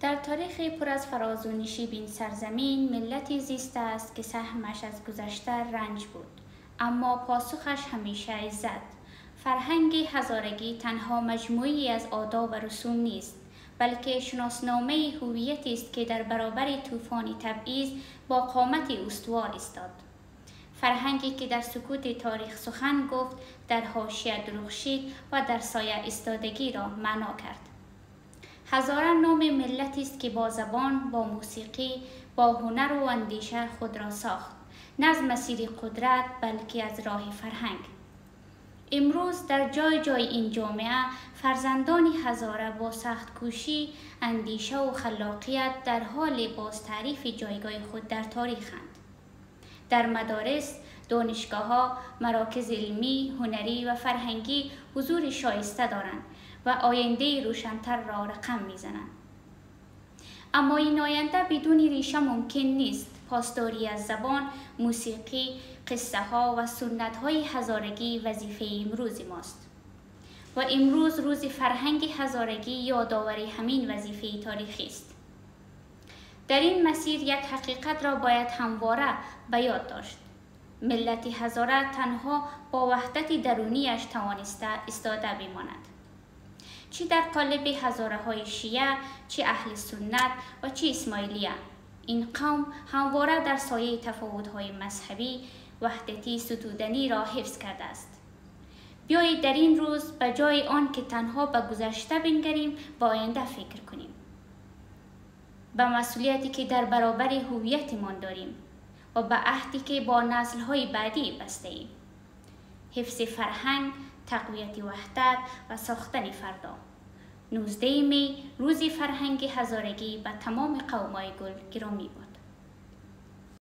در تاریخ پر از فراز و نشیب این سرزمین ملتی زیسته است که سهمش از گذشته رنج بود، اما پاسخش همیشه عزت. فرهنگ هزارگی تنها مجموعی از آداب و رسوم نیست، بلکه شناسنامه هویتی است که در برابر طوفان تبعیض با قامت استوار ایستاد. فرهنگی که در سکوت تاریخ سخن گفت، در حاشیه درخشید و در سایه ایستادگی را معنا کرد. هزاران نام ملتی است که با زبان، با موسیقی، با هنر و اندیشه خود را ساخت، نه از مسیر قدرت بلکه از راه فرهنگ. امروز در جای جای این جامعه فرزندان هزاره با سخت کوشی، اندیشه و خلاقیت در حال باز تعریف جایگاه خود در تاریخند. در مدارس، دانشگاه‌ها، مراکز علمی، هنری و فرهنگی حضور شایسته دارند و آینده روشن‌تر را رقم می‌زنند. اما این آینده بدون ریشه ممکن نیست. پاسداری از زبان، موسیقی، قصه‌ها و سنت‌های هزارگی وظیفه امروز ماست. و امروز روز فرهنگ هزارگی یادآوری همین وظیفه تاریخی است. در این مسیر یک حقیقت را باید همواره به یاد داشت. ملت هزاره تنها با وحدت درونیش توانسته ایستاده بماند. چه در قالب هزاره‌های شیعه، چه اهل سنت و چه اسماعیلیه، این قوم همواره در سایه تفاوت‌های مذهبی وحدتی ستودنی را حفظ کرده است. بیایید در این روز به جای آن که تنها به گذشته بنگریم، به آینده فکر کنیم. به مسئولیتی که در برابر هویتمان داریم و به عهدی که با نسل‌های بعدی بسته ایم. حفظ فرهنگ، تقویت وحدت و ساختن فردا. 19 می روز فرهنگ هزارگی به تمام قوم‌های گل گرامی باد.